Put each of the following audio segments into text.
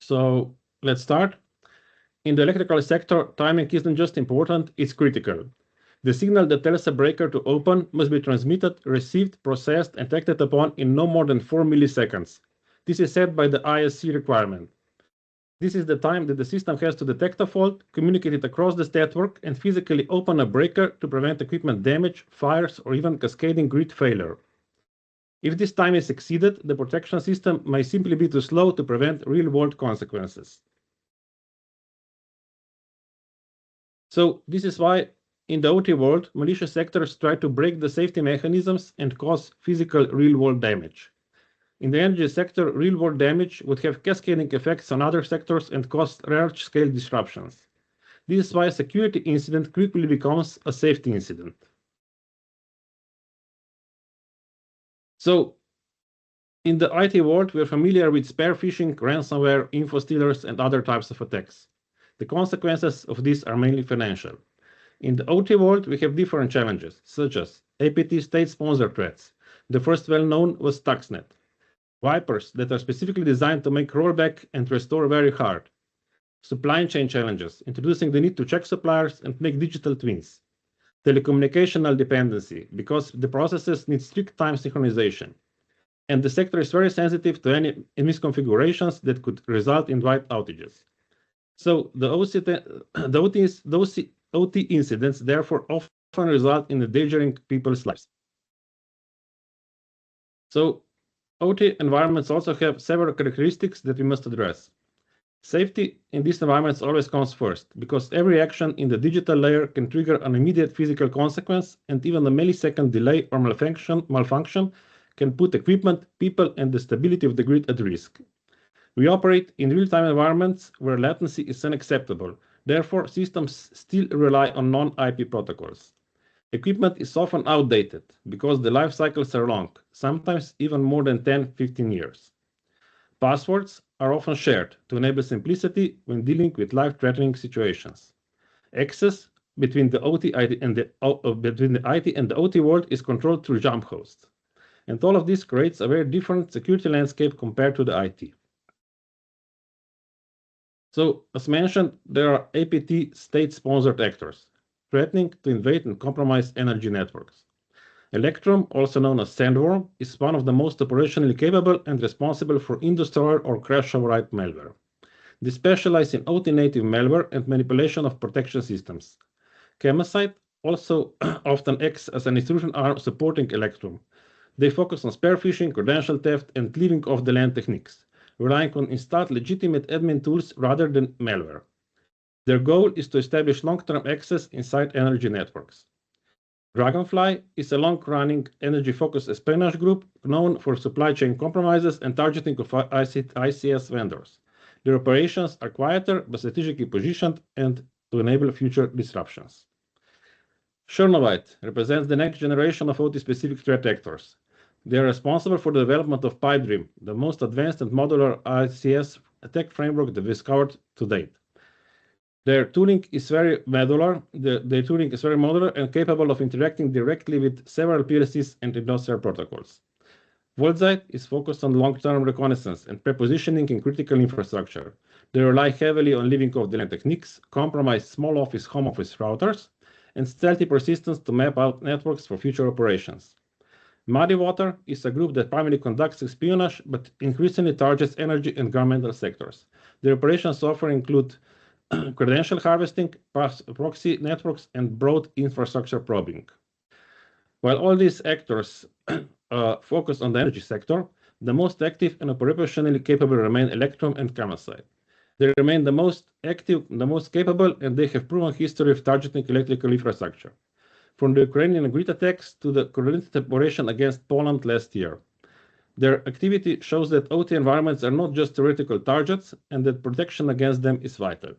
So let's start. In the electrical sector, timing isn't just important, it's critical. The signal that tells a breaker to open must be transmitted, received, processed, and acted upon in no more than 4 milliseconds. This is set by the ISC requirement. This is the time that the system has to detect a fault, communicate it across the network, and physically open a breaker to prevent equipment damage, fires, or even cascading grid failure. If this time is exceeded, the protection system may simply be too slow to prevent real-world consequences. So this is why in the OT world, malicious actors try to break the safety mechanisms and cause physical real-world damage. In the energy sector, real-world damage would have cascading effects on other sectors and cause large-scale disruptions. This is why a security incident quickly becomes a safety incident. So, in the IT world, we are familiar with spear phishing, ransomware, info stealers, and other types of attacks. The consequences of these are mainly financial. In the OT world, we have different challenges, such as APT state-sponsored threats. The first well-known was Stuxnet. Vipers that are specifically designed to make rollback and restore very hard. Supply chain challenges, introducing the need to check suppliers and make digital twins. Telecommunicational dependency, because the processes need strict time synchronization. And the sector is very sensitive to any misconfigurations that could result in wide outages. So the OT incidents therefore often result in endangering people's lives. So OT environments also have several characteristics that we must address. Safety in these environments always comes first, because every action in the digital layer can trigger an immediate physical consequence, and even a millisecond delay or malfunction can put equipment, people, and the stability of the grid at risk. We operate in real-time environments where latency is unacceptable. Therefore, systems still rely on non-IP protocols. Equipment is often outdated because the life cycles are long, sometimes even more than 10-15 years. Passwords are often shared to enable simplicity when dealing with life-threatening situations. Access between the IT and the OT world is controlled through jump hosts. And all of this creates a very different security landscape compared to the IT. So, as mentioned, there are APT state-sponsored actors, threatening to invade and compromise energy networks. Electro, also known as Sandworm, is one of the most operationally capable and responsible for in-destroyer or crash override malware. They specialize in OT-native malware and manipulation of protection systems. Chemosite also often acts as an intrusion arm supporting Electro. They focus on spear phishing, credential theft, and leaving off the land techniques, relying on installed legitimate admin tools rather than malware. Their goal is to establish long-term access inside energy networks. Dragonfly is a long-running energy-focused espionage group known for supply chain compromises and targeting of ICS vendors. Their operations are quieter but strategically positioned and to enable future disruptions. Chernovite represents the next generation of OT-specific threat actors. They are responsible for the development of PipeDream, the most advanced and modular ICS attack framework that is covered to date. Their tooling is very modular. And capable of interacting directly with several PLCs and industrial protocols. Voltzite is focused on long-term reconnaissance and prepositioning in critical infrastructure. They rely heavily on leaving off the land techniques, compromise small office, home office routers, and stealthy persistence to map out networks for future operations. Muddy Water is a group that primarily conducts espionage, but increasingly targets energy and governmental sectors. Their operations often include credential harvesting, proxy networks, and broad infrastructure probing. While all these actors focus on the energy sector, the most active and operationally capable remain Electro and Chemosite. They remain the most active, the most capable, and they have proven history of targeting electrical infrastructure. From the Ukrainian grid attacks to the coordinated operation against Poland last year. Their activity shows that OT environments are not just theoretical targets and that protection against them is vital.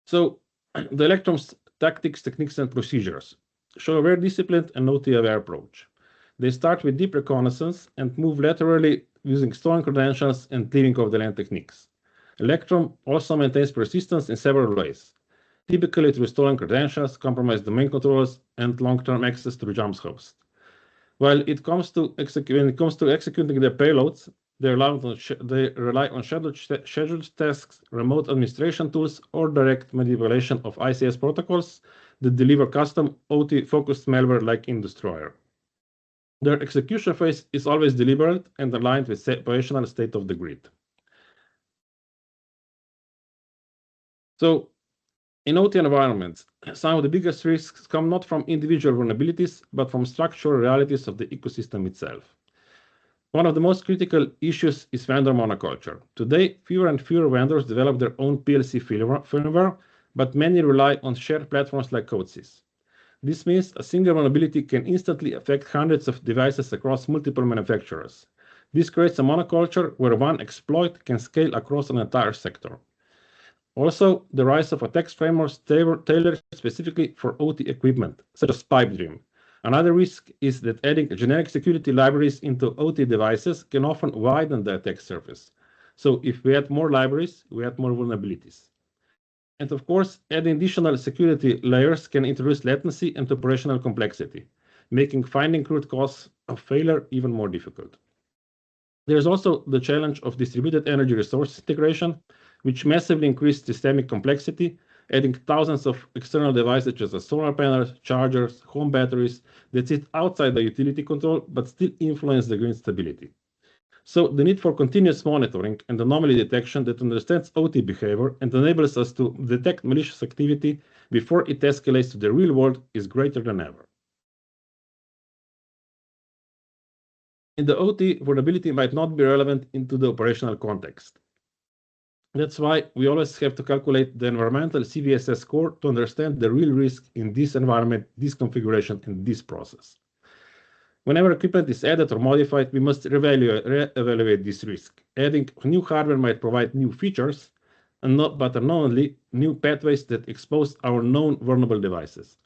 So, the Electrom's tactics, techniques, and procedures show a very disciplined and OT-aware approach. They start with deep reconnaissance and move laterally using stolen credentials and leaving off the land techniques. Electro also maintains persistence in several ways, typically through stolen credentials, compromised domain controllers, and long-term access through jump hosts. When it comes to executing their payloads, They rely on scheduled tasks, remote administration tools, or direct manipulation of ICS protocols that deliver custom OT-focused malware like in Destroyer. Their execution phase is always deliberate and aligned with the operational state of the grid. So, in OT environments, some of the biggest risks come not from individual vulnerabilities, but from structural realities of the ecosystem itself. One of the most critical issues is vendor monoculture. Today, fewer and fewer vendors develop their own PLC firmware, but many rely on shared platforms like CodeSys. This means a single vulnerability can instantly affect hundreds of devices across multiple manufacturers. This creates a monoculture where one exploit can scale across an entire sector. Also, the rise of attack frameworks tailored specifically for OT equipment, such as Pipedream. Another risk is that adding generic security libraries into OT devices can often widen the attack surface. So if we add more libraries, we add more vulnerabilities. And of course, adding additional security layers can introduce latency and operational complexity, making finding root cause of failure even more difficult. There's also the challenge of distributed energy resource integration, which massively increased systemic complexity, adding thousands of external devices such as solar panels, chargers, home batteries that sit outside the utility control but still influence the grid stability. So the need for continuous monitoring and anomaly detection that understands OT behavior and enables us to detect malicious activity before it escalates to the real world is greater than ever. In the OT, vulnerability might not be relevant into the operational context. That's why we always have to calculate the environmental CVSS score to understand the real risk in this environment, this configuration, and this process. Whenever equipment is added or modified, we must re-evaluate this risk. Adding new hardware might provide new features, but unknowingly new pathways that expose our known vulnerable devices.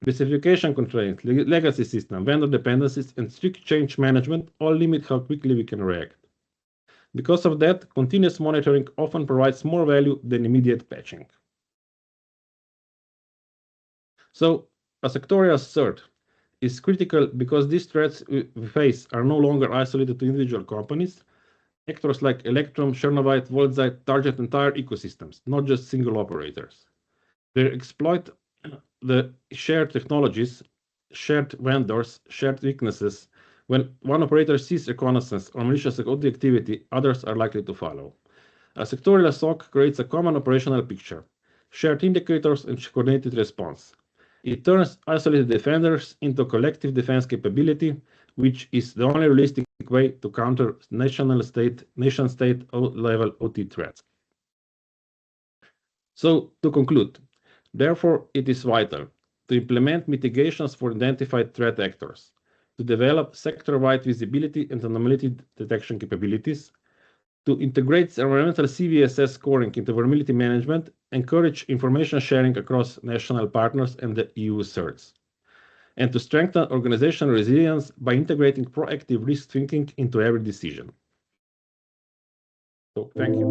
Specification constraints, legacy system, vendor dependencies, and strict change management all limit how quickly we can react. Because of that, continuous monitoring often provides more value than immediate patching. So, a sectorial SI-CERT is critical because these threats we face are no longer isolated to individual companies. Actors like Electro, Šinkovec, Voltzite target entire ecosystems, not just single operators. They exploit the shared technologies, shared vendors, shared weaknesses. When one operator sees reconnaissance or malicious OT activity, others are likely to follow. A sectorial SOC creates a common operational picture, shared indicators, and coordinated response. It turns isolated defenders into collective defense capability, which is the only realistic way to counter nation-state level OT threats. So, to conclude, therefore, it is vital to implement mitigations for identified threat actors, to develop sector-wide visibility and anomaly detection capabilities, to integrate environmental CVSS scoring into vulnerability management, encourage information sharing across national partners and the EU CERTs, and to strengthen organizational resilience by integrating proactive risk thinking into every decision. So, thank you.